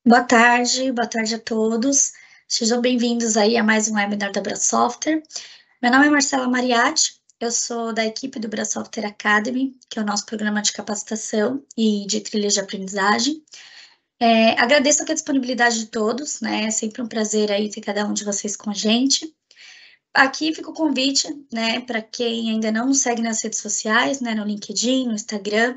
Boa tarde a todos. Sejam bem-vindos aí a mais um webinar da Brasoftware. Meu nome é Marcela Mariatti, eu sou da equipe do Brasoftware Academy, que é o nosso programa de capacitação e de trilhas de aprendizagem. Agradeço aqui a disponibilidade de todos, né? É sempre um prazer aí ter cada um de vocês com a gente. Aqui fica o convite, né, para quem ainda não nos segue nas redes sociais, né, no LinkedIn, no Instagram,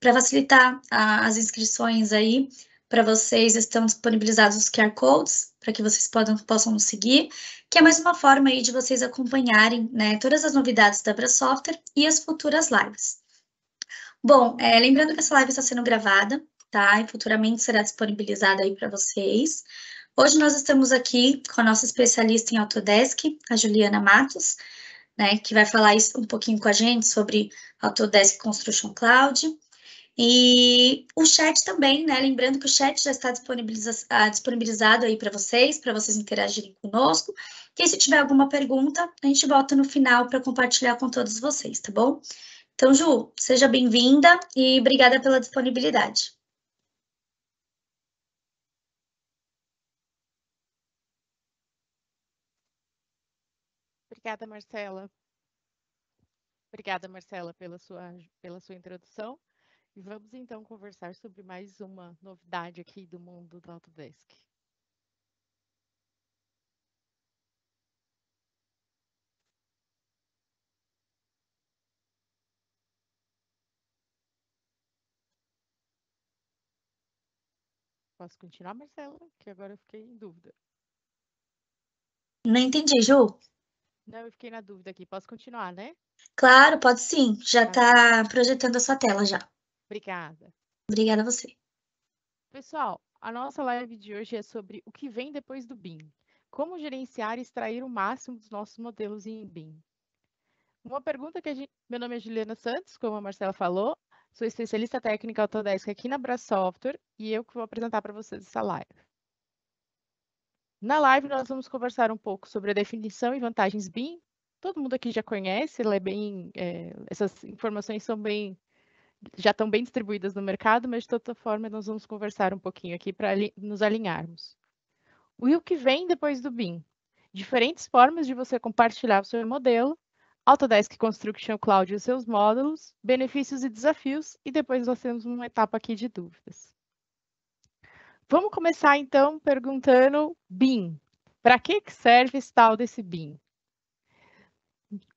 para facilitar as inscrições aí, para vocês estão disponibilizados os QR Codes, para que vocês possam nos seguir, que é mais uma forma aí de vocês acompanharem, né, todas as novidades da Brasoftware e as futuras lives. Bom, lembrando que essa live está sendo gravada, tá, e futuramente será disponibilizada aí para vocês. Hoje nós estamos aqui com a nossa especialista em Autodesk, a Juliana Matos, né, que vai falar um pouquinho com a gente sobre Autodesk Construction Cloud. E o chat também, né? Lembrando que o chat já está disponibilizado aí para vocês interagirem conosco. E se tiver alguma pergunta, a gente volta no final para compartilhar com todos vocês, tá bom? Então, Ju, seja bem-vinda e obrigada pela disponibilidade. Obrigada, Marcela. Obrigada, Marcela, pela sua introdução. E vamos então conversar sobre mais uma novidade aqui do mundo do Autodesk. Posso continuar, Marcela? Que agora eu fiquei em dúvida. Não entendi, Ju. Não, eu fiquei na dúvida aqui. Posso continuar, né? Claro, pode sim. Já Tá bom. está projetando a sua tela já. Obrigada. Obrigada a você. Pessoal, a nossa live de hoje é sobre o que vem depois do BIM. Como gerenciar e extrair o máximo dos nossos modelos em BIM. Uma pergunta que Meu nome é Juliana Santos, como a Marcela falou, sou especialista técnica Autodesk aqui na Brasoftware e eu que vou apresentar para vocês essa live. Na live nós vamos conversar um pouco sobre a definição e vantagens BIM. Todo mundo aqui já conhece, essas informações já estão bem distribuídas no mercado, mas de toda forma nós vamos conversar um pouquinho aqui para nos alinharmos. O que vem depois do BIM? Diferentes formas de você compartilhar o seu modelo, Autodesk Construction Cloud e os seus módulos, benefícios e desafios, e depois nós temos uma etapa aqui de dúvidas. Vamos começar então perguntando BIM. Para que serve esse tal desse BIM?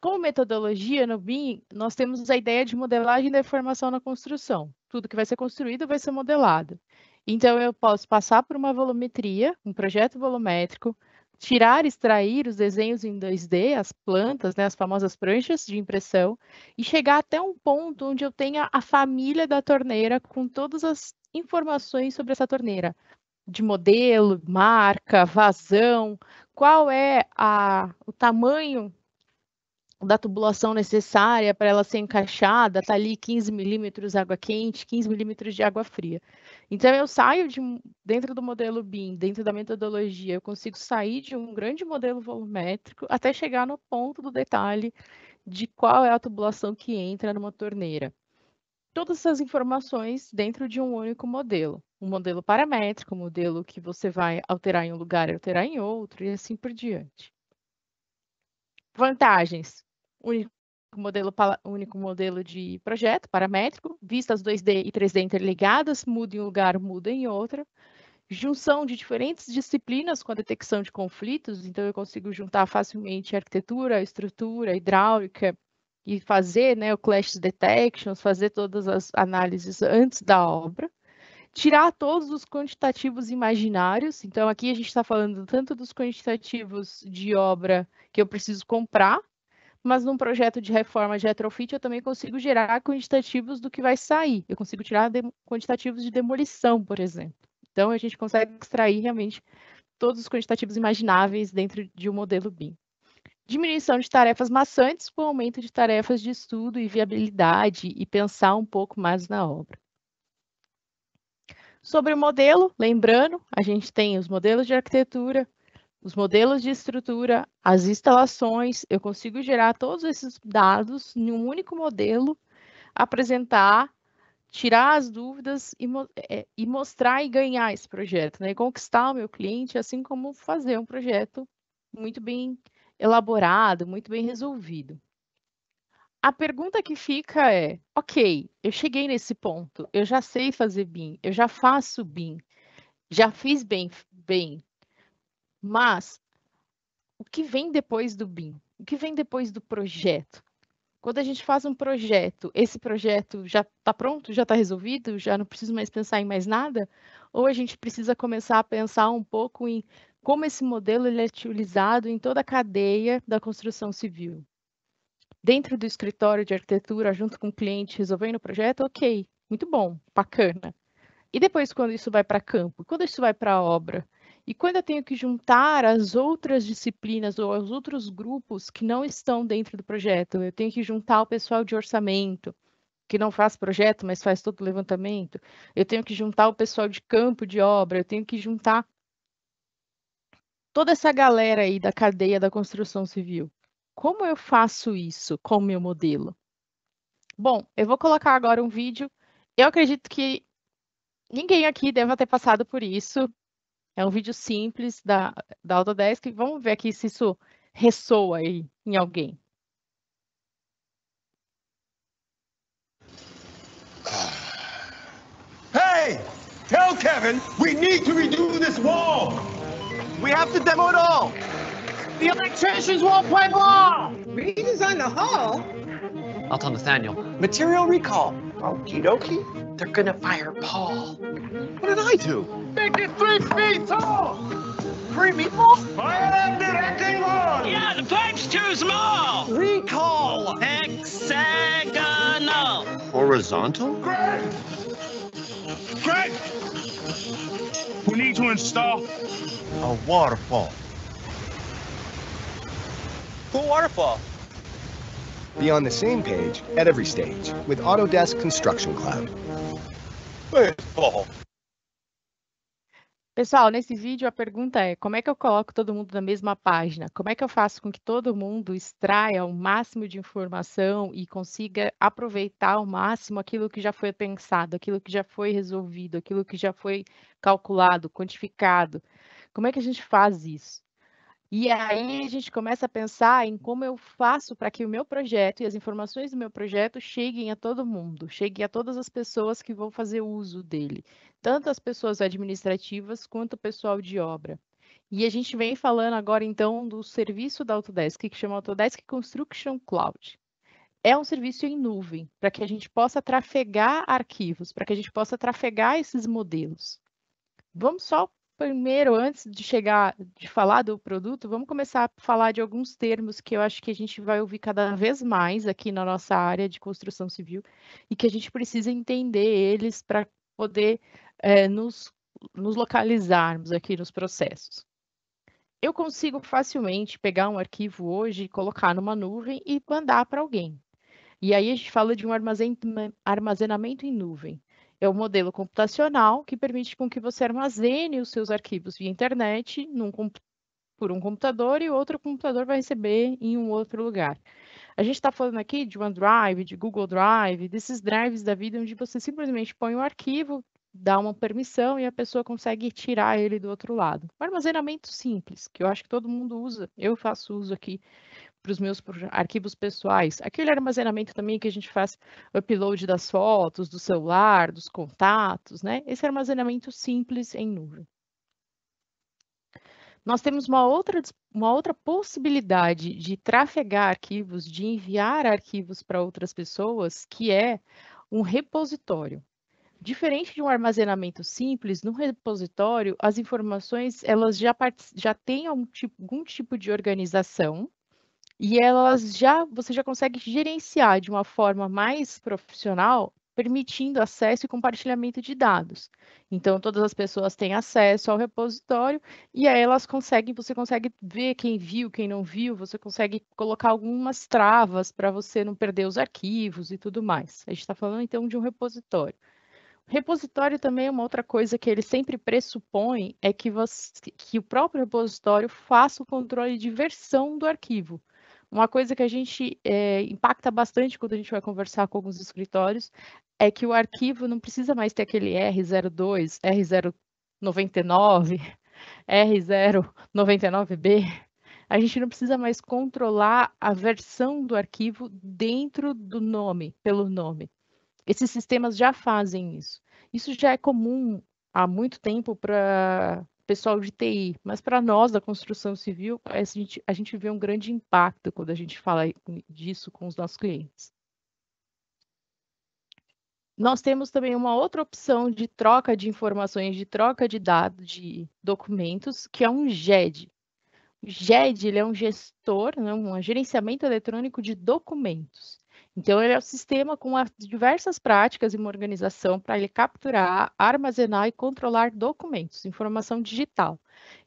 Como metodologia no BIM, nós temos a ideia de modelagem da informação na construção. Tudo que vai ser construído vai ser modelado. Então, eu posso passar por uma volumetria, um projeto volumétrico, tirar, extrair os desenhos em 2D, as plantas, né, as famosas pranchas de impressão, e chegar até um ponto onde eu tenha a família da torneira com todas as informações sobre essa torneira, de modelo, marca, vazão, qual é o tamanho da tubulação necessária para ela ser encaixada, está ali 15 milímetros água quente, 15 milímetros de água fria. Então, eu saio dentro do modelo BIM, dentro da metodologia, eu consigo sair de um grande modelo volumétrico até chegar no ponto do detalhe de qual é a tubulação que entra numa torneira. Todas essas informações dentro de um único modelo. Um modelo paramétrico, um modelo que você vai alterar em um lugar e alterar em outro, e assim por diante. Vantagens. Único modelo de projeto paramétrico, vistas 2D e 3D interligadas, muda em um lugar, muda em outro. Junção de diferentes disciplinas com a detecção de conflitos, então eu consigo juntar facilmente arquitetura, estrutura, hidráulica e fazer, né, o clash detections, fazer todas as análises antes da obra. Tirar todos os quantitativos imaginários, então aqui a gente está falando tanto dos quantitativos de obra que eu preciso comprar, mas num projeto de reforma de retrofit eu também consigo gerar quantitativos do que vai sair. Eu consigo tirar quantitativos de demolição, por exemplo. Então, a gente consegue extrair realmente todos os quantitativos imagináveis dentro de um modelo BIM. Diminuição de tarefas maçantes com aumento de tarefas de estudo e viabilidade e pensar um pouco mais na obra. Sobre o modelo, lembrando, a gente tem os modelos de arquitetura, os modelos de estrutura, as instalações, eu consigo gerar todos esses dados em um único modelo, apresentar tirar as dúvidas e mostrar e ganhar esse projeto, né? E conquistar o meu cliente, assim como fazer um projeto muito bem elaborado, muito bem resolvido. A pergunta que fica é, ok, eu cheguei nesse ponto, eu já sei fazer BIM, eu já faço BIM, já fiz bem, mas o que vem depois do BIM? O que vem depois do projeto? Quando a gente faz um projeto, esse projeto já está pronto, já está resolvido, já não preciso mais pensar em mais nada? Ou a gente precisa começar a pensar um pouco em como esse modelo ele é utilizado em toda a cadeia da construção civil? Dentro do escritório de arquitetura, junto com o cliente, resolvendo o projeto, ok, muito bom, bacana. E depois, quando isso vai para campo? Quando isso vai para a obra? E quando eu tenho que juntar as outras disciplinas ou os outros grupos que não estão dentro do projeto, eu tenho que juntar o pessoal de orçamento, que não faz projeto, mas faz todo o levantamento, eu tenho que juntar o pessoal de campo de obra, eu tenho que juntar toda essa galera aí da cadeia da construção civil. Como eu faço isso com o meu modelo? Bom, eu vou colocar agora um vídeo. Eu acredito que ninguém aqui deva ter passado por isso. É um vídeo simples da Autodesk. Vamos ver aqui se isso ressoa aí em alguém. Hey! Tell Kevin we need to redo this wall! We have to demo it all! The electricians won't play ball! Redesign the hall? I'll tell Nathaniel. Material recall. Okie dokie. They're gonna fire Paul. What did I do? Make it 3 feet tall! 3 meatballs? Fire that directing wall! Yeah, the pipe's too small. Recall! Hexagonal. Horizontal? Greg! Greg! We need to install a waterfall. Cool waterfall. Be on the same page at every stage with Autodesk Construction Cloud. Baseball. Pessoal, nesse vídeo a pergunta é, como é que eu coloco todo mundo na mesma página? Como é que eu faço com que todo mundo extraia o máximo de informação e consiga aproveitar ao máximo aquilo que já foi pensado, aquilo que já foi resolvido, aquilo que já foi calculado, quantificado? Como é que a gente faz isso? E aí a gente começa a pensar em como eu faço para que o meu projeto e as informações do meu projeto cheguem a todo mundo, cheguem a todas as pessoas que vão fazer uso dele, tanto as pessoas administrativas quanto o pessoal de obra. E a gente vem falando agora então do serviço da Autodesk, que chama Autodesk Construction Cloud. É um serviço em nuvem, para que a gente possa trafegar arquivos, para que a gente possa trafegar esses modelos. Vamos só primeiro, antes de falar do produto, vamos começar a falar de alguns termos que eu acho que a gente vai ouvir cada vez mais aqui na nossa área de construção civil e que a gente precisa entender eles para poder nos localizarmos aqui nos processos. Eu consigo facilmente pegar um arquivo hoje, colocar numa nuvem e mandar para alguém. E aí a gente fala de um armazenamento em nuvem. É um modelo computacional que permite com que você armazene os seus arquivos via internet por um computador e outro computador vai receber em um outro lugar. A gente está falando aqui de OneDrive, de Google Drive, desses drives da vida onde você simplesmente põe um arquivo, dá uma permissão e a pessoa consegue tirar ele do outro lado. Um armazenamento simples, que eu acho que todo mundo usa, eu faço uso aqui para os meus arquivos pessoais. Aquele armazenamento também que a gente faz upload das fotos, do celular, dos contatos, né? Esse armazenamento simples em nuvem. Nós temos uma outra possibilidade de trafegar arquivos, de enviar arquivos para outras pessoas, que é um repositório. Diferente de um armazenamento simples, no repositório, as informações elas já têm algum tipo de organização, e você já consegue gerenciar de uma forma mais profissional, permitindo acesso e compartilhamento de dados. Então, todas as pessoas têm acesso ao repositório e aí você consegue ver quem viu, quem não viu, você consegue colocar algumas travas para você não perder os arquivos e tudo mais. A gente está falando, então, de um repositório. O repositório também é uma outra coisa que ele sempre pressupõe, é que o próprio repositório faça o controle de versão do arquivo. Uma coisa que a gente impacta bastante quando a gente vai conversar com alguns escritórios é que o arquivo não precisa mais ter aquele R02, R099, R099B. A gente não precisa mais controlar a versão do arquivo dentro do nome, pelo nome. Esses sistemas já fazem isso. Isso já é comum há muito tempo para o pessoal de TI, mas para nós da construção civil, a gente vê um grande impacto quando a gente fala disso com os nossos clientes. Nós temos também uma outra opção de troca de informações, de troca de dados, de documentos, que é um GED. O GED ele é um gestor, né, um gerenciamento eletrônico de documentos. Então, ele é um sistema com diversas práticas e uma organização para ele capturar, armazenar e controlar documentos, informação digital.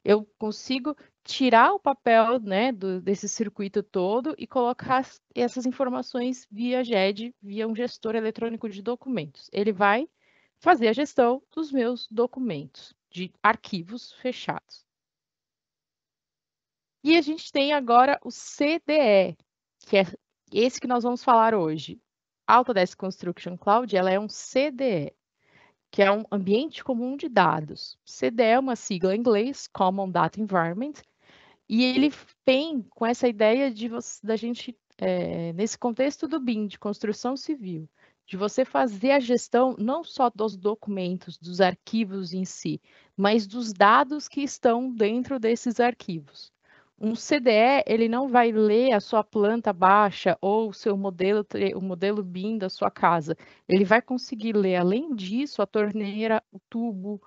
Eu consigo tirar o papel, né, desse circuito todo e colocar essas informações via GED, via um gestor eletrônico de documentos. Ele vai fazer a gestão dos meus documentos, de arquivos fechados. E a gente tem agora o CDE, que é esse que nós vamos falar hoje. Autodesk Construction Cloud, ela é um CDE, que é um ambiente comum de dados. CDE é uma sigla em inglês, Common Data Environment, e ele vem com essa ideia da gente, nesse contexto do BIM, de construção civil, de você fazer a gestão não só dos documentos, dos arquivos em si, mas dos dados que estão dentro desses arquivos. Um CDE, ele não vai ler a sua planta baixa ou o modelo BIM da sua casa. Ele vai conseguir ler, além disso, a torneira, o tubo,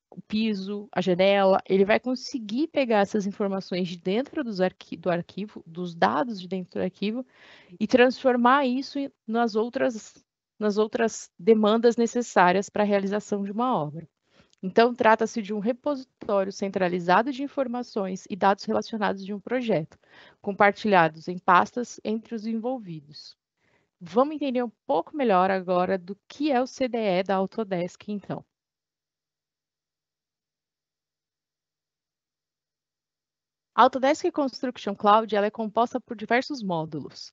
o piso, a janela. Ele vai conseguir pegar essas informações de dentro do arquivo, dos dados de dentro do arquivo, e transformar isso nas outras demandas necessárias para a realização de uma obra. Então, trata-se de um repositório centralizado de informações e dados relacionados de um projeto, compartilhados em pastas entre os envolvidos. Vamos entender um pouco melhor agora do que é o CDE da Autodesk, então. A Autodesk Construction Cloud ela é composta por diversos módulos.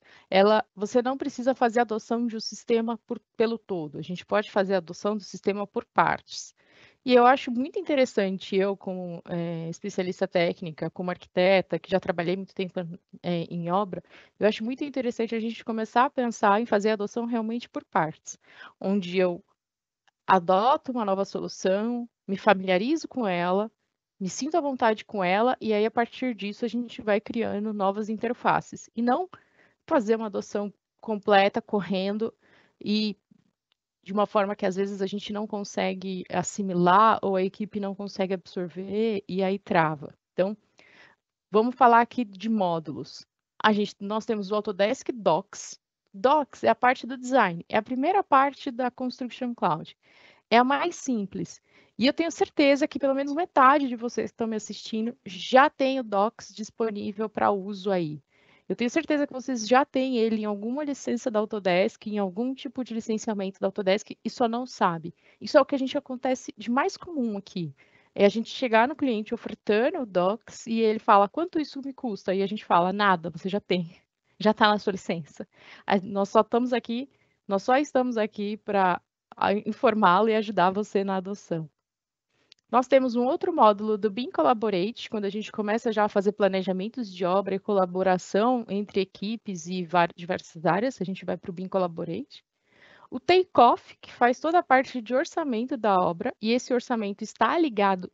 Você não precisa fazer a adoção de um sistema pelo todo. A gente pode fazer a adoção do sistema por partes. E eu acho muito interessante, eu como especialista técnica, como arquiteta, que já trabalhei muito tempo em obra, eu acho muito interessante a gente começar a pensar em fazer a adoção realmente por partes, onde eu adoto uma nova solução, me familiarizo com ela, me sinto à vontade com ela, e aí a partir disso a gente vai criando novas interfaces. E não fazer uma adoção completa, correndo, e de uma forma que às vezes a gente não consegue assimilar ou a equipe não consegue absorver e aí trava. Então, vamos falar aqui de módulos. Nós temos o Autodesk Docs. Docs é a parte do design, é a primeira parte da Construction Cloud. É a mais simples. E eu tenho certeza que pelo menos metade de vocês que estão me assistindo já tem o Docs disponível para uso aí. Eu tenho certeza que vocês já têm ele em alguma licença da Autodesk, em algum tipo de licenciamento da Autodesk e só não sabe. Isso é o que a gente acontece de mais comum aqui. É a gente chegar no cliente ofertando o Docs e ele fala, quanto isso me custa? E a gente fala, nada, você já tem. Já está na sua licença. Nós só estamos aqui para informá-lo e ajudar você na adoção. Nós temos um outro módulo do BIM Collaborate, quando a gente começa já a fazer planejamentos de obra e colaboração entre equipes e diversas áreas, a gente vai para o BIM Collaborate. O Takeoff, que faz toda a parte de orçamento da obra, e esse orçamento está ligado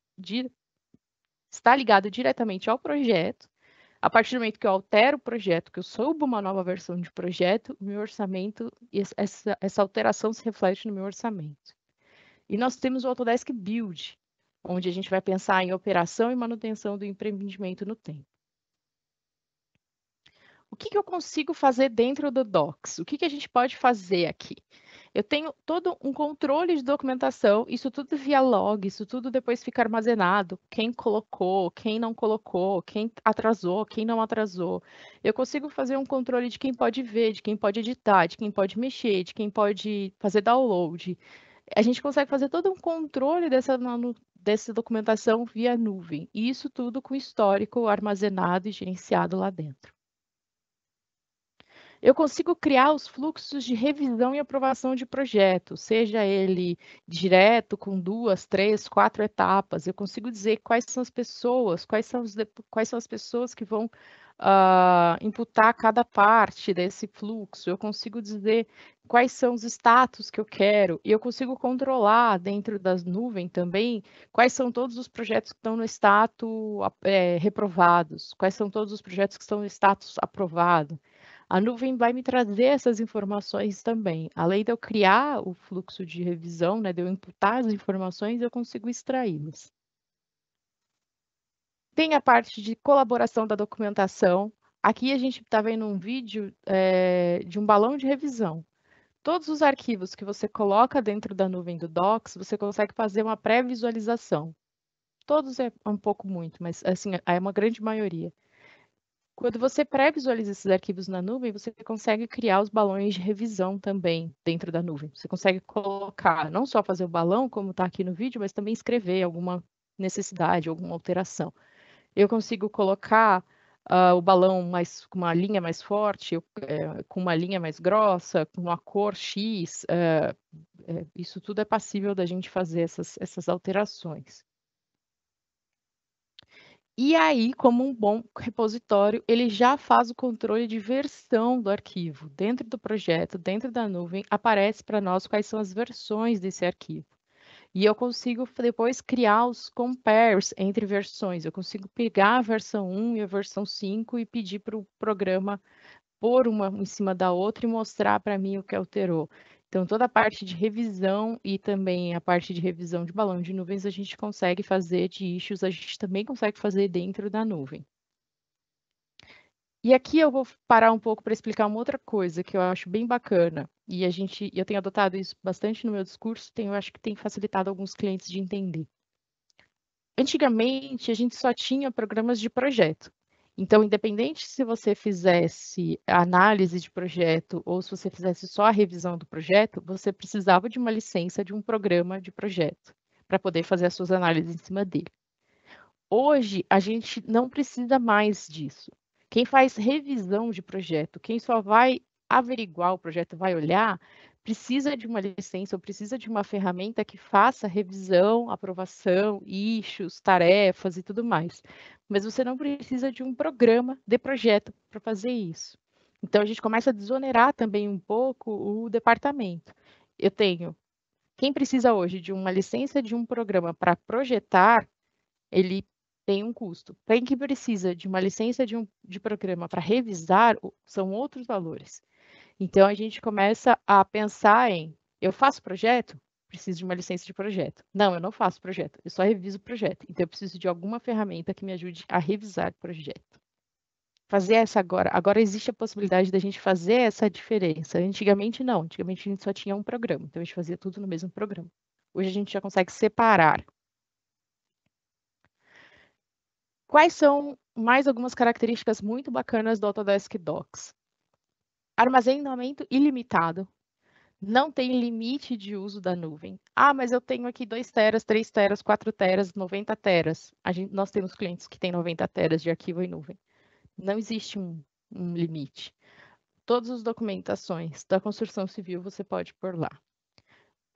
diretamente ao projeto. A partir do momento que eu altero o projeto, que eu subo uma nova versão de projeto, o meu orçamento, essa alteração se reflete no meu orçamento. E nós temos o Autodesk Build, onde a gente vai pensar em operação e manutenção do empreendimento no tempo. O que eu consigo fazer dentro do Docs? O que a gente pode fazer aqui? Eu tenho todo um controle de documentação, isso tudo via log, isso tudo depois fica armazenado, quem colocou, quem não colocou, quem atrasou, quem não atrasou. Eu consigo fazer um controle de quem pode ver, de quem pode editar, de quem pode mexer, de quem pode fazer download. A gente consegue fazer todo um controle dessa documentação via nuvem, e isso tudo com histórico armazenado e gerenciado lá dentro. Eu consigo criar os fluxos de revisão e aprovação de projeto, seja ele direto, com 2, 3, 4 etapas. Eu consigo dizer quais são as pessoas, quais são as pessoas que vão imputar cada parte desse fluxo. Eu consigo dizer quais são os status que eu quero, e eu consigo controlar dentro das nuvens também quais são todos os projetos que estão no status reprovados, quais são todos os projetos que estão no status aprovado. A nuvem vai me trazer essas informações também. Além de eu criar o fluxo de revisão, né, de eu imputar as informações, eu consigo extraí-las. Tem a parte de colaboração da documentação. Aqui a gente está vendo um vídeo de um balão de revisão. Todos os arquivos que você coloca dentro da nuvem do Docs, você consegue fazer uma pré-visualização. Todos é um pouco muito, mas assim, é uma grande maioria. Quando você pré-visualiza esses arquivos na nuvem, você consegue criar os balões de revisão também dentro da nuvem. Você consegue colocar, não só fazer o balão, como está aqui no vídeo, mas também escrever alguma necessidade, alguma alteração. Eu consigo colocar o balão com uma linha mais forte, com uma linha mais grossa, com uma cor X. Isso tudo é passível da gente fazer essas alterações. E aí, como um bom repositório, ele já faz o controle de versão do arquivo. Dentro do projeto, dentro da nuvem, aparece para nós quais são as versões desse arquivo. E eu consigo depois criar os compares entre versões. Eu consigo pegar a versão 1 e a versão 5 e pedir para o programa pôr uma em cima da outra e mostrar para mim o que alterou. Então, toda a parte de revisão e também a parte de revisão de balão de nuvens a gente consegue fazer de issues, a gente também consegue fazer dentro da nuvem. E aqui eu vou parar um pouco para explicar uma outra coisa que eu acho bem bacana. E eu tenho adotado isso bastante no meu discurso, eu acho que tem facilitado alguns clientes de entender. Antigamente, a gente só tinha programas de projeto. Então, independente se você fizesse a análise de projeto ou se você fizesse só a revisão do projeto, você precisava de uma licença de um programa de projeto para poder fazer as suas análises em cima dele. Hoje, a gente não precisa mais disso. Quem faz revisão de projeto, quem só vai averiguar o projeto, vai olhar, precisa de uma licença ou precisa de uma ferramenta que faça revisão, aprovação, issues, tarefas e tudo mais. Mas você não precisa de um programa de projeto para fazer isso. Então, a gente começa a desonerar também um pouco o departamento. Quem precisa hoje de uma licença de um programa para projetar, ele tem um custo. Quem que precisa de uma licença de programa para revisar, são outros valores. Então, a gente começa a pensar eu faço projeto? Preciso de uma licença de projeto. Não, eu não faço projeto, eu só reviso o projeto. Então, eu preciso de alguma ferramenta que me ajude a revisar o projeto. Fazer essa agora. Agora existe a possibilidade da gente fazer essa diferença. Antigamente, não. Antigamente, a gente só tinha um programa. Então, a gente fazia tudo no mesmo programa. Hoje, a gente já consegue separar. Quais são mais algumas características muito bacanas do Autodesk Docs? Armazenamento ilimitado. Não tem limite de uso da nuvem. Ah, mas eu tenho aqui 2 teras, 3 teras, 4 teras, 90 teras. Nós temos clientes que têm 90 teras de arquivo em nuvem. Não existe um limite. Todas as documentações da construção civil você pode pôr lá.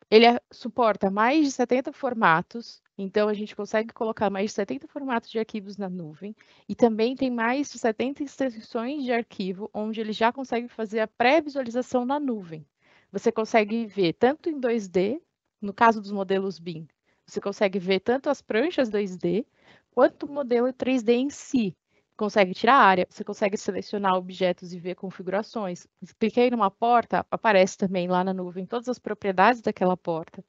Ele suporta mais de 70 formatos, então a gente consegue colocar mais de 70 formatos de arquivos na nuvem, e também tem mais de 70 extensões de arquivo, onde ele já consegue fazer a pré-visualização na nuvem. Você consegue ver tanto em 2D, no caso dos modelos BIM, você consegue ver tanto as pranchas 2D, quanto o modelo 3D em si. Consegue tirar área, você consegue selecionar objetos e ver configurações. Cliquei numa porta, aparece também lá na nuvem todas as propriedades daquela porta.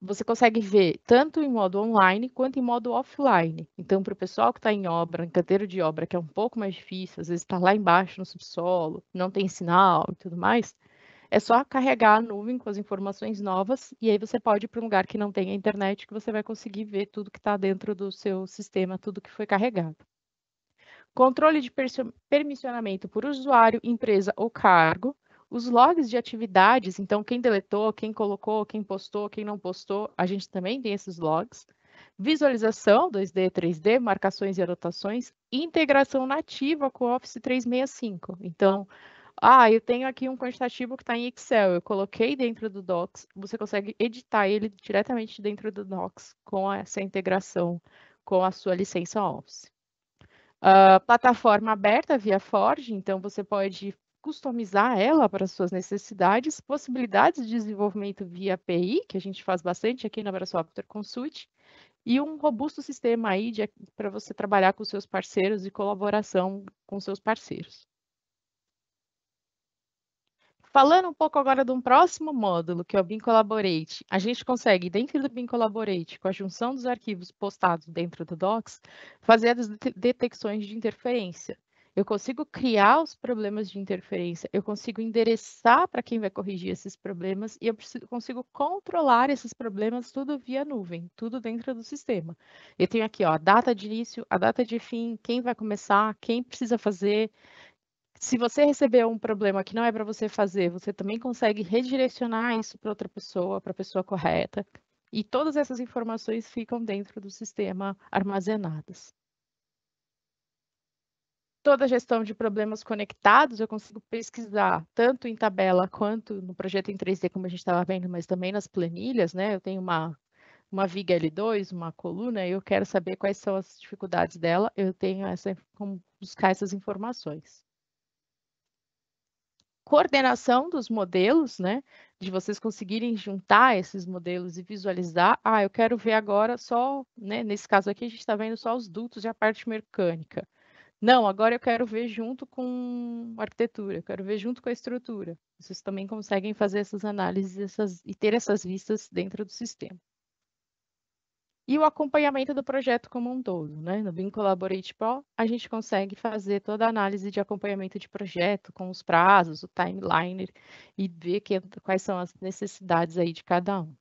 Você consegue ver tanto em modo online quanto em modo offline. Então, para o pessoal que está em obra, em canteiro de obra, que é um pouco mais difícil, às vezes está lá embaixo no subsolo, não tem sinal e tudo mais, é só carregar a nuvem com as informações novas e aí você pode ir para um lugar que não tenha internet, que você vai conseguir ver tudo que está dentro do seu sistema, tudo que foi carregado. Controle de permissionamento por usuário, empresa ou cargo. Os logs de atividades, então quem deletou, quem colocou, quem postou, quem não postou, a gente também tem esses logs. Visualização, 2D, 3D, marcações e anotações. Integração nativa com o Office 365. Então, eu tenho aqui um quantitativo que está em Excel, eu coloquei dentro do Docs, você consegue editar ele diretamente dentro do Docs com essa integração com a sua licença Office. Plataforma aberta via Forge, então você pode customizar ela para as suas necessidades, possibilidades de desenvolvimento via API, que a gente faz bastante aqui na Software Consult, e um robusto sistema aí para você trabalhar com seus parceiros e colaboração com seus parceiros. Falando um pouco agora de um próximo módulo, que é o Beam Collaborate, a gente consegue, dentro do Beam Collaborate, com a junção dos arquivos postados dentro do Docs, fazer as detecções de interferência. Eu consigo criar os problemas de interferência, eu consigo endereçar para quem vai corrigir esses problemas e eu consigo controlar esses problemas tudo via nuvem, tudo dentro do sistema. Eu tenho aqui ó, a data de início, a data de fim, quem vai começar, quem precisa fazer. Se você receber um problema que não é para você fazer, você também consegue redirecionar isso para outra pessoa, para a pessoa correta. E todas essas informações ficam dentro do sistema armazenadas. Toda a gestão de problemas conectados eu consigo pesquisar tanto em tabela quanto no projeto em 3D, como a gente estava vendo, mas também nas planilhas, né? Eu tenho uma viga L2, uma coluna, e eu quero saber quais são as dificuldades dela, eu tenho como buscar essas informações. Coordenação dos modelos, né? De vocês conseguirem juntar esses modelos e visualizar. Eu quero ver agora só, né? Nesse caso aqui, a gente está vendo só os dutos e a parte mecânica. Não, agora eu quero ver junto com a arquitetura, eu quero ver junto com a estrutura. Vocês também conseguem fazer essas análises e ter essas vistas dentro do sistema. E o acompanhamento do projeto como um todo, né? No Beam Collaborate Pro, a gente consegue fazer toda a análise de acompanhamento de projeto, com os prazos, o timeliner, e ver quais são as necessidades aí de cada um.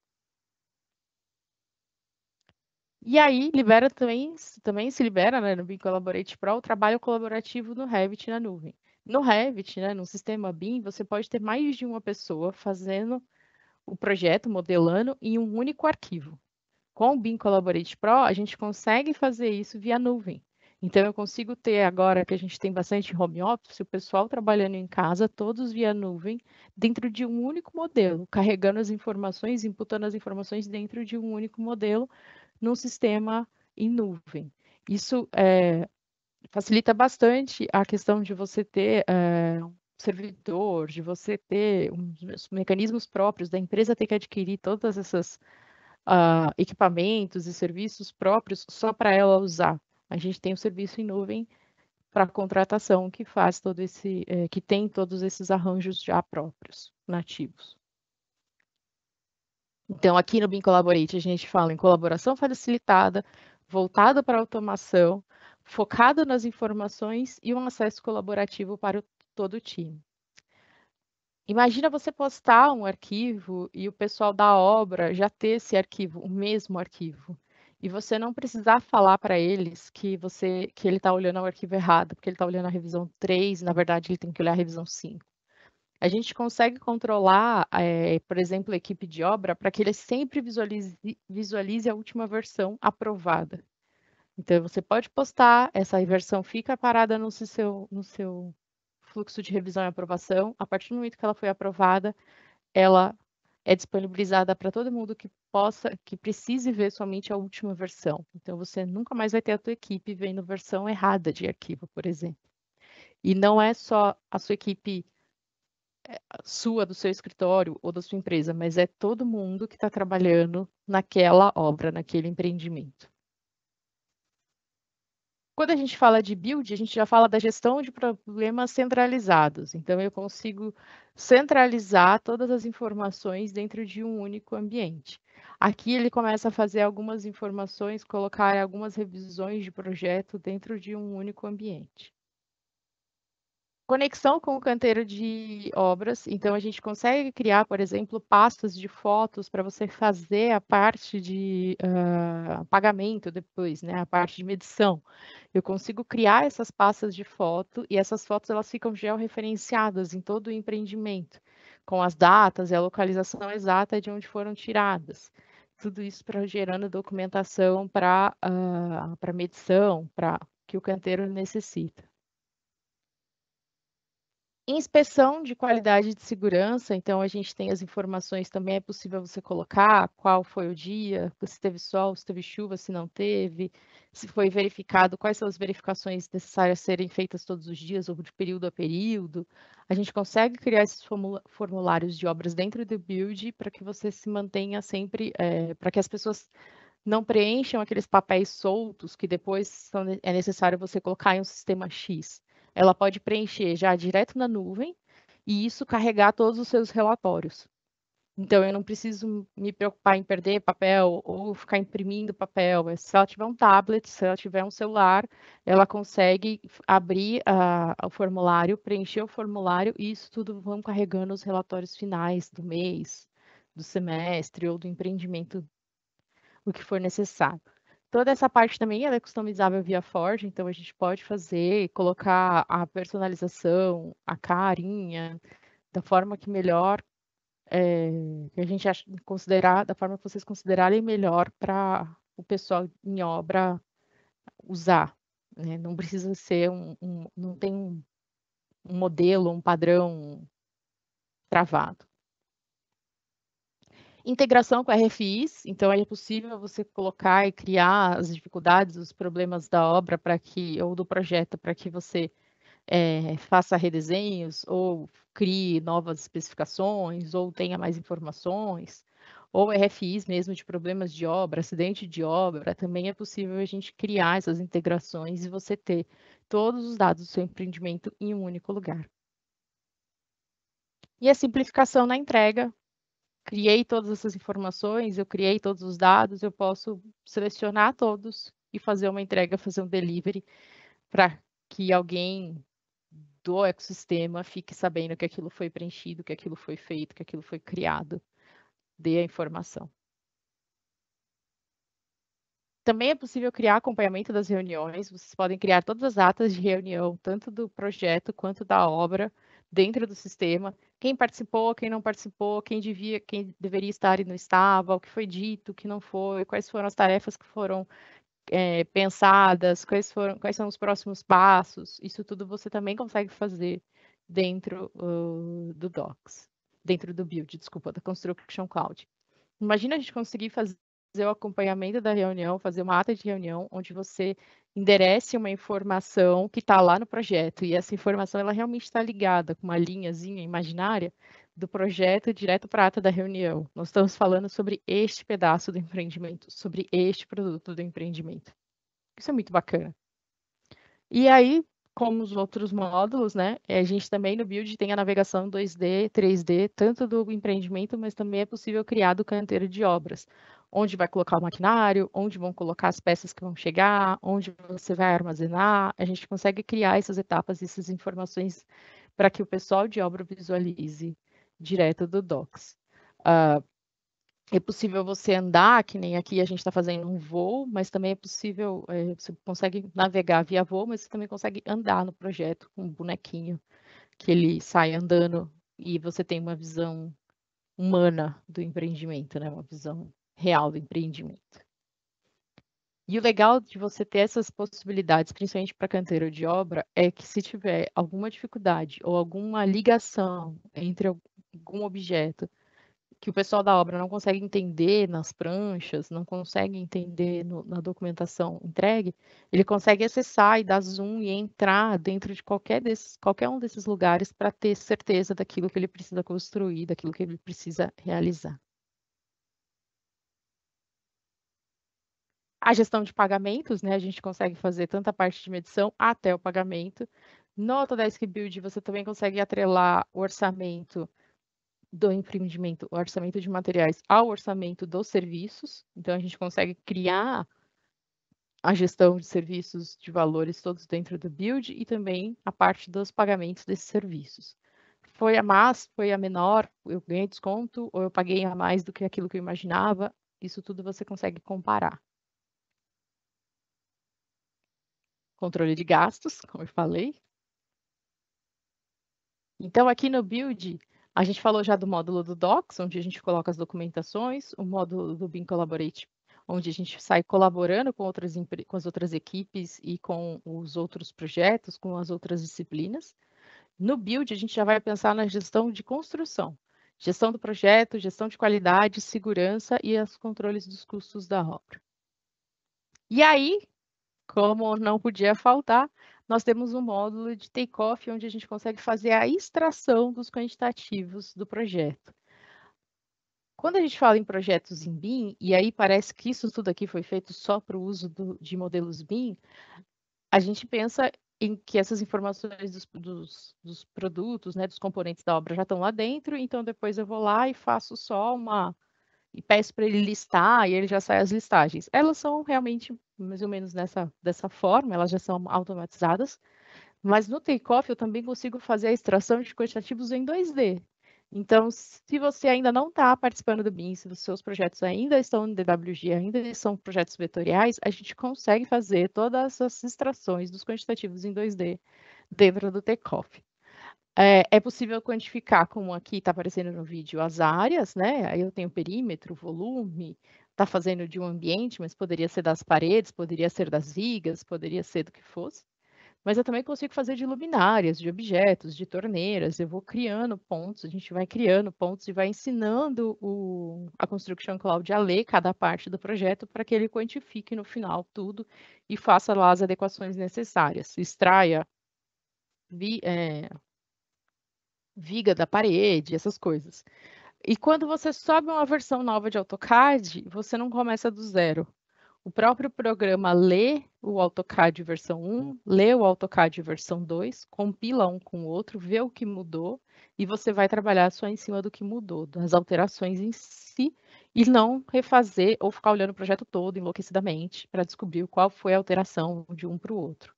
E aí, libera também se libera, né, no Beam Collaborate Pro, o trabalho colaborativo no Revit na nuvem. No Revit, né, no sistema BIM, você pode ter mais de uma pessoa fazendo o projeto, modelando, em um único arquivo. Com o Beam Collaborate Pro, a gente consegue fazer isso via nuvem. Então, eu consigo ter, agora que a gente tem bastante home office, o pessoal trabalhando em casa, todos via nuvem, dentro de um único modelo, carregando as informações, imputando as informações dentro de um único modelo, num sistema em nuvem. Isso facilita bastante a questão de você ter um servidor, de você ter os mecanismos próprios, da empresa ter que adquirir todas essas equipamentos e serviços próprios só para ela usar. A gente tem o serviço em nuvem para contratação que faz que tem todos esses arranjos já próprios, nativos. Então, aqui no Beam Collaborate, a gente fala em colaboração facilitada, voltada para automação, focada nas informações e um acesso colaborativo para todo o time. Imagina você postar um arquivo e o pessoal da obra já ter esse arquivo, o mesmo arquivo, e você não precisar falar para eles que ele está olhando o arquivo errado, porque ele está olhando a revisão 3, e na verdade ele tem que olhar a revisão 5. A gente consegue controlar, por exemplo, a equipe de obra para que ele sempre visualize a última versão aprovada. Então, você pode postar, essa versão fica parada no seu fluxo de revisão e aprovação. A partir do momento que ela foi aprovada, ela é disponibilizada para todo mundo que precise ver somente a última versão. Então, você nunca mais vai ter a tua equipe vendo versão errada de arquivo, por exemplo. E não é só a sua equipe do seu escritório ou da sua empresa, mas é todo mundo que está trabalhando naquela obra, naquele empreendimento. Quando a gente fala de build, a gente já fala da gestão de problemas centralizados. Então, eu consigo centralizar todas as informações dentro de um único ambiente. Aqui ele começa a fazer algumas informações, colocar algumas revisões de projeto dentro de um único ambiente. Conexão com o canteiro de obras, então a gente consegue criar, por exemplo, pastas de fotos para você fazer a parte de pagamento depois, né? A parte de medição. Eu consigo criar essas pastas de foto e essas fotos elas ficam georreferenciadas em todo o empreendimento, com as datas e a localização exata de onde foram tiradas. Tudo isso gerando documentação para medição, para que o canteiro necessita. Inspeção de qualidade de segurança, então a gente tem as informações, também é possível você colocar qual foi o dia, se teve sol, se teve chuva, se não teve, se foi verificado, quais são as verificações necessárias a serem feitas todos os dias ou de período a período. A gente consegue criar esses formulários de obras dentro do Build para que você se mantenha sempre, para que as pessoas não preencham aqueles papéis soltos que depois é necessário você colocar em um sistema X. Ela pode preencher já direto na nuvem e isso carregar todos os seus relatórios. Então, eu não preciso me preocupar em perder papel ou ficar imprimindo papel. Se ela tiver um tablet, se ela tiver um celular, ela consegue abrir o formulário, preencher o formulário e isso tudo vão carregando os relatórios finais do mês, do semestre ou do empreendimento, o que for necessário. Toda essa parte também ela é customizável via Forge, então a gente pode fazer, colocar a personalização, a carinha, da forma que melhor, que a gente acha, considerar, da forma que vocês considerarem melhor para o pessoal em obra usar. Né? Não precisa ser não tem um modelo, um padrão travado. Integração com RFIs, então é possível você colocar e criar as dificuldades, os problemas da obra para que, ou do projeto, para que você faça redesenhos, ou crie novas especificações, ou tenha mais informações, ou RFIs mesmo de problemas de obra, acidente de obra, também é possível a gente criar essas integrações e você ter todos os dados do seu empreendimento em um único lugar. E a simplificação na entrega. Criei todas essas informações, eu criei todos os dados, eu posso selecionar todos e fazer uma entrega, fazer um delivery para que alguém do ecossistema fique sabendo que aquilo foi preenchido, que aquilo foi feito, que aquilo foi criado, dê a informação. Também é possível criar acompanhamento das reuniões, vocês podem criar todas as atas de reunião, tanto do projeto quanto da obra, dentro do sistema, quem participou, quem não participou, quem deveria estar e não estava, o que foi dito, o que não foi, quais foram as tarefas que foram pensadas, quais são os próximos passos, isso tudo você também consegue fazer dentro do Docs, dentro do Build, desculpa, da Construction Cloud. Imagina a gente conseguir fazer o acompanhamento da reunião, fazer uma ata de reunião, onde você enderece uma informação que está lá no projeto, e essa informação ela realmente está ligada com uma linhazinha imaginária do projeto direto para a ata da reunião. Nós estamos falando sobre este pedaço do empreendimento, sobre este produto do empreendimento. Isso é muito bacana. E aí, como os outros módulos, né, a gente também no Build tem a navegação 2D, 3D, tanto do empreendimento, mas também é possível criar do canteiro de obras, onde vai colocar o maquinário, onde vão colocar as peças que vão chegar, onde você vai armazenar. A gente consegue criar essas etapas, essas informações para que o pessoal de obra visualize direto do Docs. É possível você andar, que nem aqui a gente está fazendo um voo, mas também é possível, você consegue navegar via voo, mas você também consegue andar no projeto com um bonequinho, que ele sai andando e você tem uma visão humana do empreendimento, né? Uma visão real do empreendimento. E o legal de você ter essas possibilidades, principalmente para canteiro de obra, é que se tiver alguma dificuldade ou alguma ligação entre algum objeto que o pessoal da obra não consegue entender nas pranchas, não consegue entender na documentação entregue, ele consegue acessar e dar zoom e entrar dentro de qualquer um desses lugares para ter certeza daquilo que ele precisa construir, daquilo que ele precisa realizar. A gestão de pagamentos, né? A gente consegue fazer tanto a parte de medição até o pagamento. No Autodesk Build, você também consegue atrelar o orçamento do empreendimento, o orçamento de materiais ao orçamento dos serviços. Então, a gente consegue criar a gestão de serviços de valores todos dentro do Build e também a parte dos pagamentos desses serviços. Foi a mais, foi a menor, eu ganhei desconto ou eu paguei a mais do que aquilo que eu imaginava. Isso tudo você consegue comparar. Controle de gastos, como eu falei. Então, aqui no Build, a gente falou já do módulo do Docs, onde a gente coloca as documentações, o módulo do BIM Collaborate, onde a gente sai colaborando com as outras equipes e com os outros projetos, com as outras disciplinas. No build, a gente já vai pensar na gestão de construção, gestão do projeto, gestão de qualidade, segurança e os controles dos custos da obra. E aí, como não podia faltar, nós temos um módulo de take-off, onde a gente consegue fazer a extração dos quantitativos do projeto. Quando a gente fala em projetos em BIM, e aí parece que isso tudo aqui foi feito só para o uso de modelos BIM, a gente pensa em que essas informações dos produtos, né, dos componentes da obra já estão lá dentro, então depois eu vou lá e faço só e peço para ele listar, e ele já sai as listagens. Elas são realmente mais ou menos dessa forma, elas já são automatizadas, mas no Takeoff eu também consigo fazer a extração de quantitativos em 2D. Então, se você ainda não está participando do BIM, se os seus projetos ainda estão no DWG, ainda são projetos vetoriais, a gente consegue fazer todas as extrações dos quantitativos em 2D dentro do Takeoff. É possível quantificar, como aqui está aparecendo no vídeo, as áreas, né? Aí eu tenho perímetro, volume, está fazendo de um ambiente, mas poderia ser das paredes, poderia ser das vigas, poderia ser do que fosse. Mas eu também consigo fazer de luminárias, de objetos, de torneiras. Eu vou criando pontos, a gente vai criando pontos e vai ensinando a Construction Cloud a ler cada parte do projeto para que ele quantifique no final tudo e faça lá as adequações necessárias. Extraia viga da parede, essas coisas. E quando você sobe uma versão nova de AutoCAD, você não começa do zero. O próprio programa lê o AutoCAD versão 1, lê o AutoCAD versão 2, compila um com o outro, vê o que mudou, e você vai trabalhar só em cima do que mudou, das alterações em si, e não refazer ou ficar olhando o projeto todo enlouquecidamente para descobrir qual foi a alteração de um para o outro.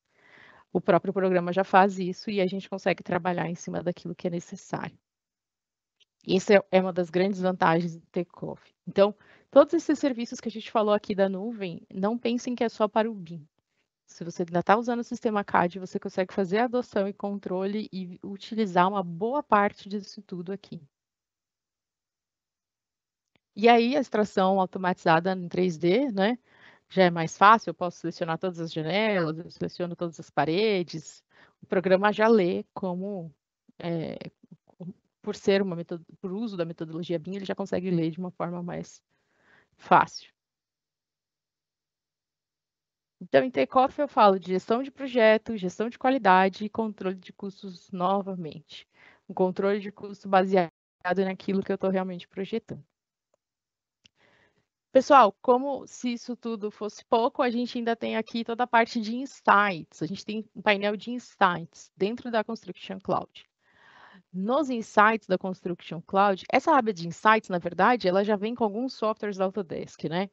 O próprio programa já faz isso e a gente consegue trabalhar em cima daquilo que é necessário. Isso é uma das grandes vantagens do Takeoff. Então, todos esses serviços que a gente falou aqui da nuvem, não pensem que é só para o BIM. Se você ainda está usando o sistema CAD, você consegue fazer a adoção e controle e utilizar uma boa parte disso tudo aqui. E aí, a extração automatizada em 3D, né? Já é mais fácil, eu posso selecionar todas as janelas, eu seleciono todas as paredes. O programa já lê como, por uso da metodologia BIM, ele já consegue ler de uma forma mais fácil. Então, em Takeoff eu falo de gestão de projeto, gestão de qualidade e controle de custos novamente. Um controle de custo baseado naquilo que eu estou realmente projetando. Pessoal, como se isso tudo fosse pouco, a gente ainda tem aqui toda a parte de insights. A gente tem um painel de insights dentro da Construction Cloud. Nos insights da Construction Cloud, essa aba de insights, na verdade, ela já vem com alguns softwares da Autodesk, né?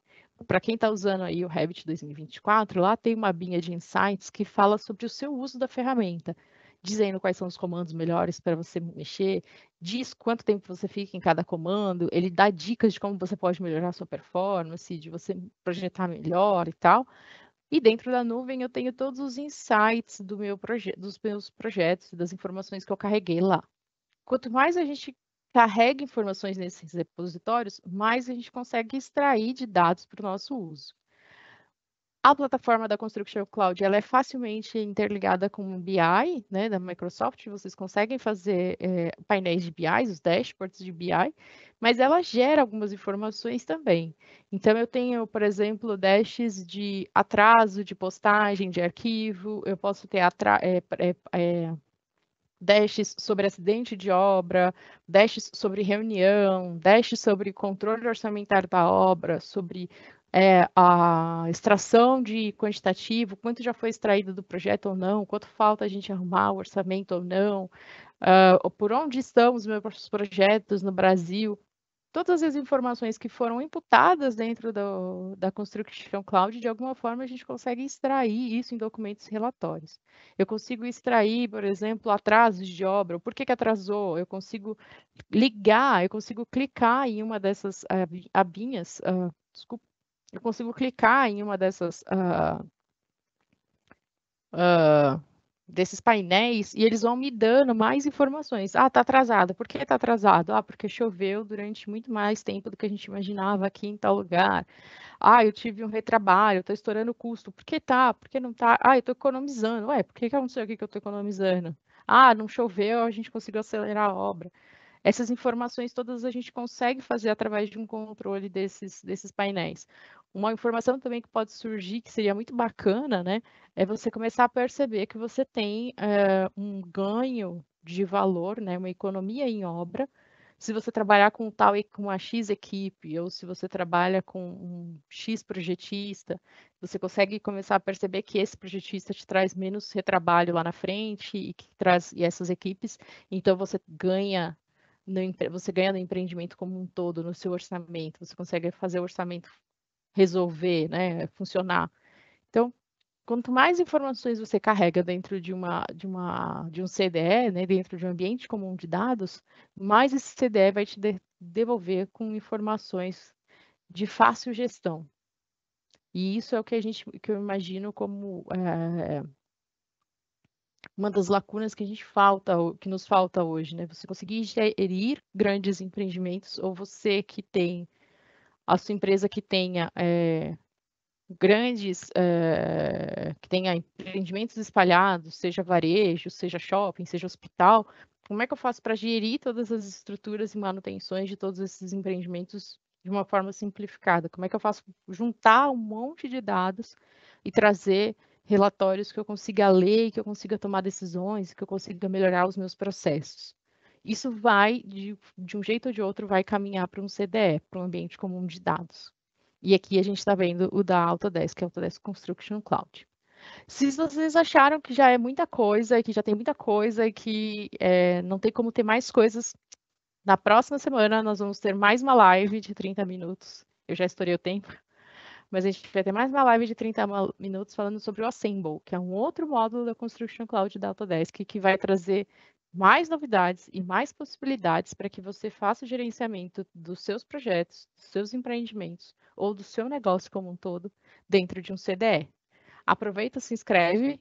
Para quem está usando aí o Revit 2024, lá tem uma abinha de insights que fala sobre o seu uso da ferramenta, dizendo quais são os comandos melhores para você mexer, diz quanto tempo você fica em cada comando, ele dá dicas de como você pode melhorar a sua performance, de você projetar melhor e tal. E dentro da nuvem eu tenho todos os insights dos meus projetos, das informações que eu carreguei lá. Quanto mais a gente carrega informações nesses repositórios, mais a gente consegue extrair de dados para o nosso uso. A plataforma da Construction Cloud ela é facilmente interligada com o BI, né, da Microsoft. Vocês conseguem fazer painéis de BI, os dashboards de BI, mas ela gera algumas informações também. Então, eu tenho, por exemplo, dashes de atraso de postagem de arquivo, eu posso ter dashes sobre acidente de obra, dashes sobre reunião, dashes sobre controle orçamentário da obra, sobre a extração de quantitativo, quanto já foi extraído do projeto ou não, quanto falta a gente arrumar o orçamento ou não, por onde estão os meus projetos no Brasil. Todas as informações que foram imputadas dentro da Construction Cloud, de alguma forma a gente consegue extrair isso em documentos e relatórios. Eu consigo extrair, por exemplo, atrasos de obra, por que atrasou? Eu consigo ligar, eu consigo clicar em uma dessas abinhas, desculpa, eu consigo clicar em uma dessas desses painéis e eles vão me dando mais informações. Ah, tá atrasado. Por que tá atrasado? Ah, porque choveu durante muito mais tempo do que a gente imaginava aqui em tal lugar. Ah, eu tive um retrabalho, estou estourando o custo. Por que tá? Por que não tá? Ah, eu estou economizando. Ué, por que aconteceu aqui que eu estou economizando? Ah, não choveu, a gente conseguiu acelerar a obra. Essas informações todas a gente consegue fazer através de um controle desses painéis. Uma informação também que pode surgir, que seria muito bacana, né, é você começar a perceber que você tem um ganho de valor, né, uma economia em obra, se você trabalhar com com uma X equipe, ou se você trabalha com um X projetista, você consegue começar a perceber que esse projetista te traz menos retrabalho lá na frente e que traz essas equipes, então você ganha no empreendimento como um todo, no seu orçamento, você consegue fazer o orçamento resolver, né, funcionar. Então, quanto mais informações você carrega dentro de um CDE, né, dentro de um ambiente comum de dados, mais esse CDE vai te devolver com informações de fácil gestão. E isso é o que que eu imagino como uma das lacunas que que nos falta hoje, né? Você conseguir gerir grandes empreendimentos, ou você que tem a sua empresa que tenha que tenha empreendimentos espalhados, seja varejo, seja shopping, seja hospital, como é que eu faço para gerir todas as estruturas e manutenções de todos esses empreendimentos de uma forma simplificada? Como é que eu faço juntar um monte de dados e trazer relatórios que eu consiga ler, que eu consiga tomar decisões, que eu consiga melhorar os meus processos? Isso vai, de um jeito ou de outro, vai caminhar para um CDE, para um ambiente comum de dados. E aqui a gente está vendo o da Autodesk, que é o Autodesk Construction Cloud. Se vocês acharam que já é muita coisa, que já tem muita coisa e que não tem como ter mais coisas, na próxima semana nós vamos ter mais uma live de 30 minutos. Eu já estourei o tempo, mas a gente vai ter mais uma live de 30 minutos falando sobre o Assemble, que é um outro módulo da Construction Cloud da Autodesk, que vai trazer mais novidades e mais possibilidades para que você faça o gerenciamento dos seus projetos, dos seus empreendimentos ou do seu negócio como um todo dentro de um CDE. Aproveita, se inscreve.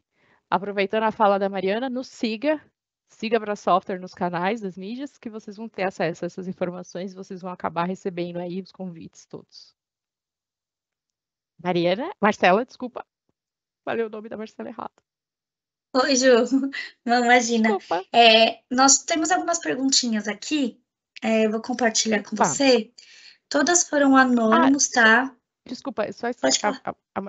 Aproveitando a fala da Mariana, nos siga para software nos canais das mídias, que vocês vão ter acesso a essas informações e vocês vão acabar recebendo aí os convites todos. Marcela, desculpa. Falei o nome da Marcela errado. Oi, Ju. Não, imagina. Desculpa. Nós temos algumas perguntinhas aqui. Vou compartilhar com você. Todas foram anônimos, tá? Desculpa, só Pode falar.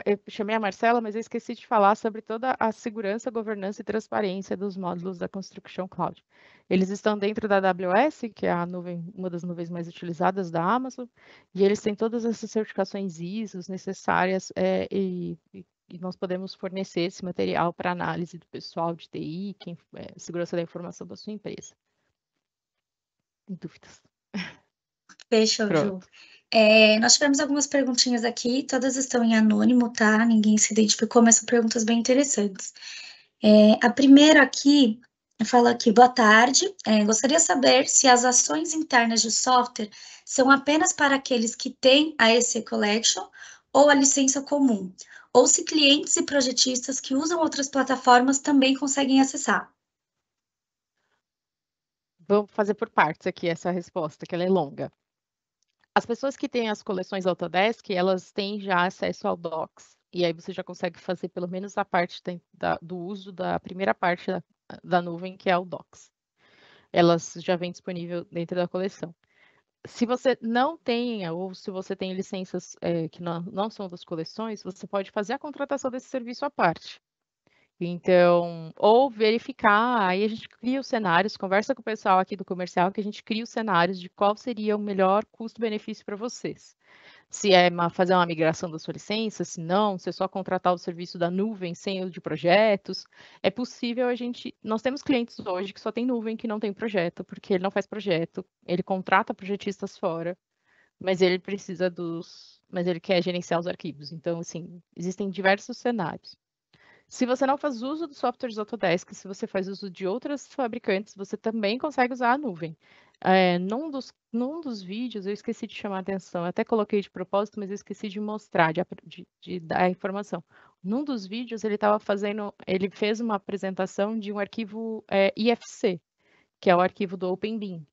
eu chamei a Marcela, mas eu esqueci de falar sobre toda a segurança, governança e transparência dos módulos da Construction Cloud. Eles estão dentro da AWS, que é a nuvem, uma das nuvens mais utilizadas da Amazon, e eles têm todas essas certificações ISO necessárias e nós podemos fornecer esse material para análise do pessoal de TI, segurança da informação da sua empresa. Em dúvidas? Fechou, Ju. Nós tivemos algumas perguntinhas aqui, todas estão em anônimo, tá? Ninguém se identificou, mas são perguntas bem interessantes. A primeira aqui fala aqui, boa tarde, gostaria de saber se as ações internas de software são apenas para aqueles que têm a EC Collection ou a licença comum, ou se clientes e projetistas que usam outras plataformas também conseguem acessar. Vou fazer por partes aqui essa resposta, que ela é longa. As pessoas que têm as coleções Autodesk, elas têm já acesso ao Docs, e aí você já consegue fazer pelo menos a parte do uso da primeira parte da nuvem, que é o Docs. Elas já vêm disponível dentro da coleção. Se você não tem, ou se você tem licenças que não são das coleções, você pode fazer a contratação desse serviço à parte. Então, ou verificar, aí a gente cria os cenários, conversa com o pessoal aqui do comercial, que a gente cria os cenários de qual seria o melhor custo-benefício para vocês. Se é fazer uma migração da sua licença, se não, se é só contratar o serviço da nuvem sem o de projetos, é possível nós temos clientes hoje que só tem nuvem, que não tem projeto, porque ele não faz projeto, ele contrata projetistas fora, mas ele mas ele quer gerenciar os arquivos. Então, assim, existem diversos cenários. Se você não faz uso dos softwares Autodesk, se você faz uso de outras fabricantes, você também consegue usar a nuvem. Num dos vídeos, eu esqueci de chamar a atenção, eu até coloquei de propósito, mas eu esqueci de mostrar, de dar a informação. Num dos vídeos, ele fez uma apresentação de um arquivo IFC, que é o arquivo do OpenBIM.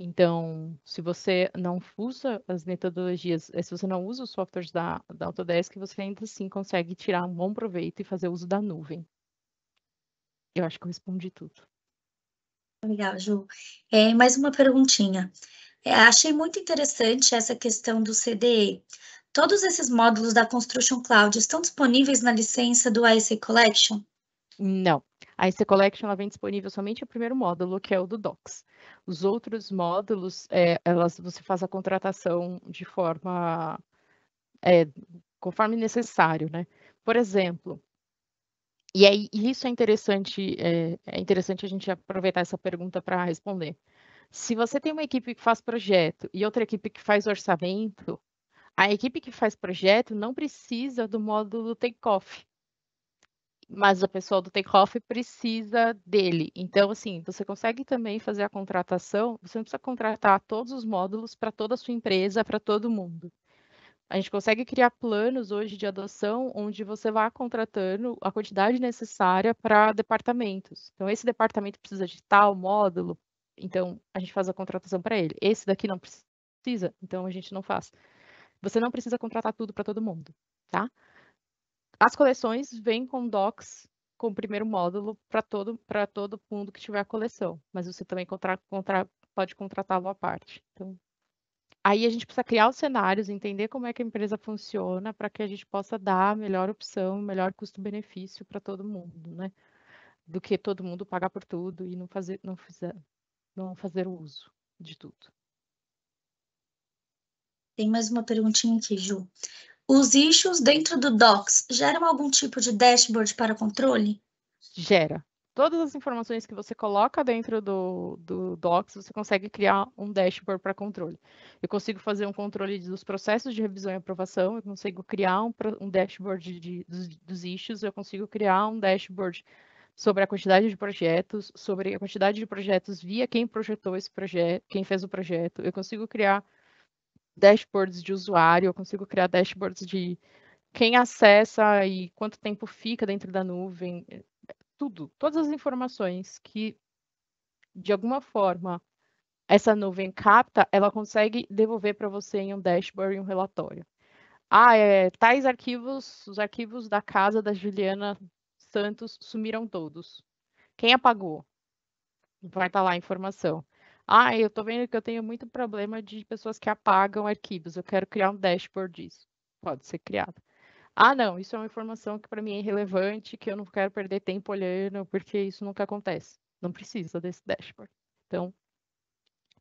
Então, se você não usa as metodologias, se você não usa os softwares da Autodesk, você ainda assim consegue tirar um bom proveito e fazer uso da nuvem. Eu acho que eu respondi tudo. Legal, Ju. Mais uma perguntinha. Achei muito interessante essa questão do CDE. Todos esses módulos da Construction Cloud estão disponíveis na licença do AEC Collection? Não. A AEC Collection ela vem disponível somente o primeiro módulo, que é o do Docs. Os outros módulos, você faz a contratação de forma conforme necessário, né? Por exemplo, e aí isso é interessante a gente aproveitar essa pergunta para responder. Se você tem uma equipe que faz projeto e outra equipe que faz orçamento, a equipe que faz projeto não precisa do módulo take-off, mas a pessoa do take-off precisa dele. Então, assim, você consegue também fazer a contratação, você não precisa contratar todos os módulos para toda a sua empresa, para todo mundo. A gente consegue criar planos hoje de adoção onde você vai contratando a quantidade necessária para departamentos. Então, esse departamento precisa de tal módulo, então a gente faz a contratação para ele. Esse daqui não precisa, então a gente não faz. Você não precisa contratar tudo para todo mundo, tá? As coleções vêm com docs com o primeiro módulo para todo mundo que tiver a coleção, mas você também pode contratá-lo à parte. Então, aí a gente precisa criar os cenários, entender como é que a empresa funciona para que a gente possa dar a melhor opção, o melhor custo-benefício para todo mundo, né? Do que todo mundo pagar por tudo e não fazer uso de tudo. Tem mais uma perguntinha aqui, Ju. Os issues dentro do Docs geram algum tipo de dashboard para controle? Gera. Todas as informações que você coloca dentro do Docs, você consegue criar um dashboard para controle. Eu consigo fazer um controle dos processos de revisão e aprovação, eu consigo criar um dashboard dos issues, eu consigo criar um dashboard sobre a quantidade de projetos, sobre a quantidade de projetos via quem projetou esse projeto, quem fez o projeto. Eu consigo criar dashboards de usuário, eu consigo criar dashboards de quem acessa e quanto tempo fica dentro da nuvem. Tudo, todas as informações que, de alguma forma, essa nuvem capta, ela consegue devolver para você em um dashboard, em um relatório. Tais arquivos, os arquivos da casa da Juliana Santos sumiram todos. Quem apagou? Vai estar lá a informação. Eu estou vendo que eu tenho muito problema de pessoas que apagam arquivos. Eu quero criar um dashboard disso. Pode ser criado. Não, isso é uma informação que para mim é irrelevante, que eu não quero perder tempo olhando, porque isso nunca acontece. Não precisa desse dashboard. Então,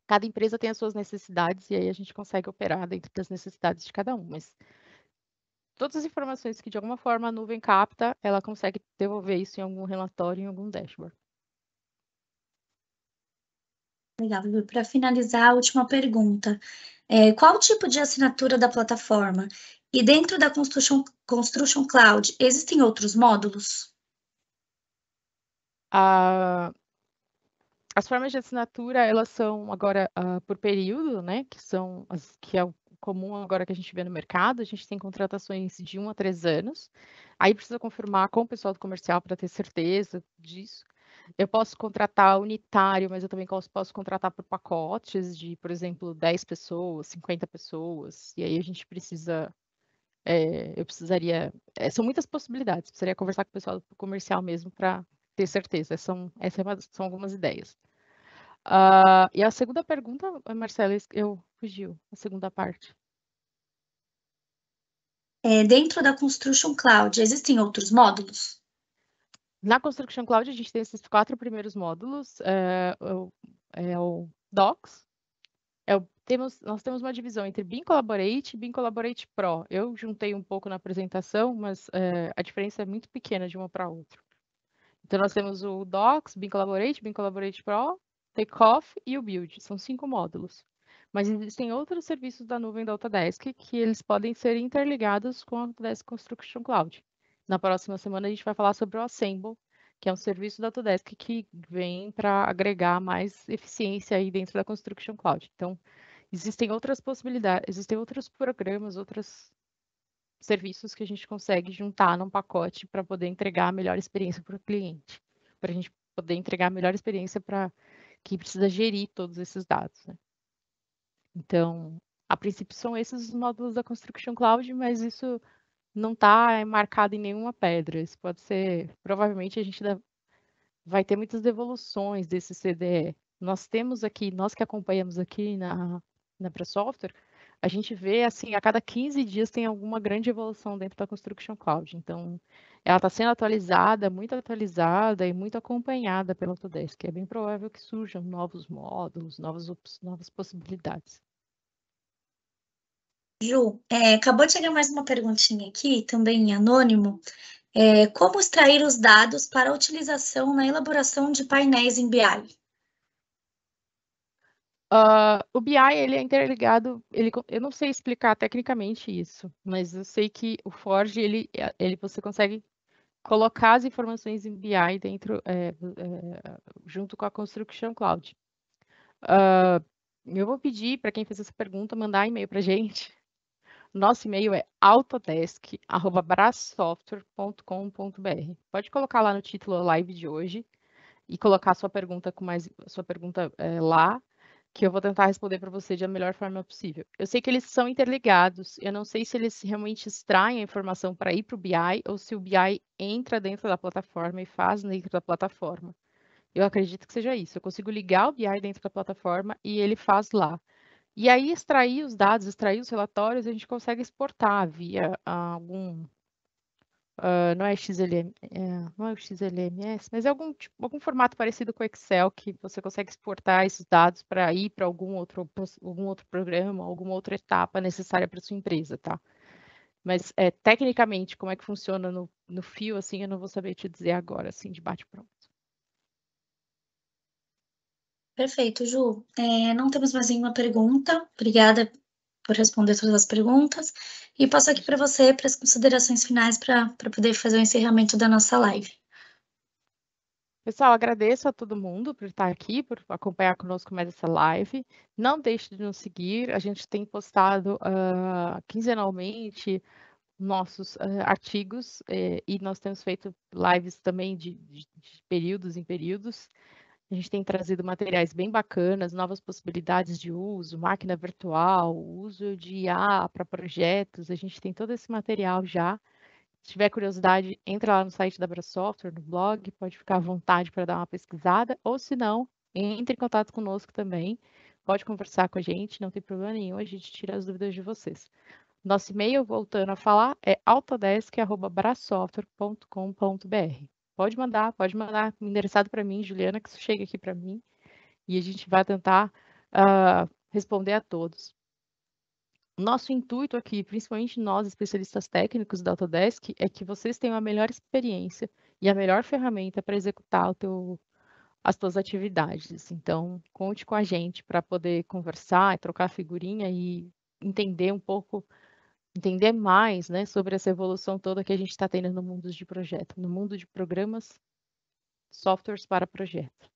cada empresa tem as suas necessidades e aí a gente consegue operar dentro das necessidades de cada um. Mas todas as informações que de alguma forma a nuvem capta, ela consegue devolver isso em algum relatório, em algum dashboard. Legal, Vivi. Para finalizar, a última pergunta. Qual o tipo de assinatura da plataforma? E dentro da Construction Cloud, existem outros módulos? As formas de assinatura, elas são agora por período, né? Que é o comum agora que a gente vê no mercado. A gente tem contratações de 1 a 3 anos. Aí precisa confirmar com o pessoal do comercial para ter certeza disso. Eu posso contratar unitário, mas eu também posso contratar por pacotes de, por exemplo, 10 pessoas, 50 pessoas. E aí a gente precisa... eu precisaria... são muitas possibilidades. Precisaria conversar com o pessoal do comercial mesmo para ter certeza. São algumas ideias. E a segunda pergunta, Marcela, fugiu a segunda parte. Dentro da Construction Cloud, existem outros módulos? Na Construction Cloud, a gente tem esses 4 primeiros módulos. O Docs. Nós temos uma divisão entre BIM Collaborate e BIM Collaborate Pro. Eu juntei um pouco na apresentação, mas a diferença é muito pequena de uma para outra. Então, nós temos o Docs, BIM Collaborate Pro, Takeoff e o Build. São 5 módulos. Mas existem outros serviços da nuvem da Autodesk que eles podem ser interligados com a Autodesk Construction Cloud. Na próxima semana, a gente vai falar sobre o Assemble, que é um serviço da Autodesk que vem para agregar mais eficiência aí dentro da Construction Cloud. Então, existem outras possibilidades, existem outros programas, outras serviços que a gente consegue juntar num pacote para poder entregar a melhor experiência para o cliente, para a gente poder entregar a melhor experiência para quem precisa gerir todos esses dados, né? Então, a princípio são esses os módulos da Construction Cloud, mas isso não está marcado em nenhuma pedra. Isso pode ser, provavelmente a gente vai ter muitas devoluções desse CDE. Nós temos aqui, nós que acompanhamos aqui na ProSoftware, a gente vê, assim, a cada 15 dias tem alguma grande evolução dentro da Construction Cloud. Então, ela está sendo atualizada e muito acompanhada pela Autodesk. É bem provável que surjam novos módulos, novas possibilidades. Ju, acabou de chegar mais uma perguntinha aqui, também em anônimo. Como extrair os dados para utilização na elaboração de painéis em BI? O BI, ele é interligado, eu não sei explicar tecnicamente isso, mas eu sei que o Forge, você consegue colocar as informações em BI dentro, junto com a Construction Cloud. Eu vou pedir para quem fez essa pergunta mandar e-mail para a gente. Nosso e-mail é autodesk@brassoftware.com.br. Pode colocar lá no título da live de hoje e colocar sua pergunta lá, que eu vou tentar responder para você da melhor forma possível. Eu sei que eles são interligados, eu não sei se eles realmente extraem a informação para ir para o BI ou se o BI entra dentro da plataforma e faz dentro da plataforma. Eu acredito que seja isso. Eu consigo ligar o BI dentro da plataforma e ele faz lá. E aí extrair os dados, extrair os relatórios, a gente consegue exportar via algum... não é XLM, não é o XLMS, mas é algum formato parecido com o Excel que você consegue exportar esses dados para ir para algum outro programa, alguma outra etapa necessária para sua empresa, tá? Mas tecnicamente, como é que funciona no fio, assim, eu não vou saber te dizer agora, assim, de bate-pronto. Perfeito, Ju. Não temos mais nenhuma pergunta. Obrigada por responder todas as perguntas. E passo aqui para você, para as considerações finais, para poder fazer o encerramento da nossa live. Pessoal, agradeço a todo mundo por estar aqui, por acompanhar conosco mais essa live. Não deixe de nos seguir, a gente tem postado quinzenalmente nossos artigos e nós temos feito lives também de períodos em períodos. A gente tem trazido materiais bem bacanas, novas possibilidades de uso, máquina virtual, uso de IA para projetos. A gente tem todo esse material já. Se tiver curiosidade, entra lá no site da BraSoftware, no blog, pode ficar à vontade para dar uma pesquisada, ou se não, entre em contato conosco também, pode conversar com a gente, não tem problema nenhum, a gente tira as dúvidas de vocês. Nosso e-mail, voltando a falar, é autodesk@brassoftware.com.br. Pode mandar endereçado para mim, Juliana, que isso chega aqui para mim, e a gente vai tentar responder a todos. Nosso intuito aqui, principalmente nós, especialistas técnicos da Autodesk, é que vocês tenham a melhor experiência e a melhor ferramenta para executar as suas atividades. Então, conte com a gente para poder conversar, trocar figurinha e entender mais, né, sobre essa evolução toda que a gente está tendo no mundo de projeto, no mundo de programas, softwares para projeto.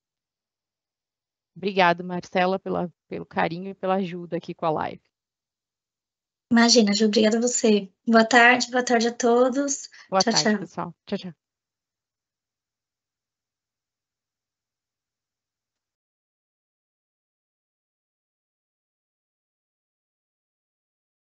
Obrigada, Marcela, pelo carinho e pela ajuda aqui com a live. Imagina, Ju, obrigada a você. Boa tarde a todos. Boa Tchau, tarde, tchau. pessoal. Tchau, tchau.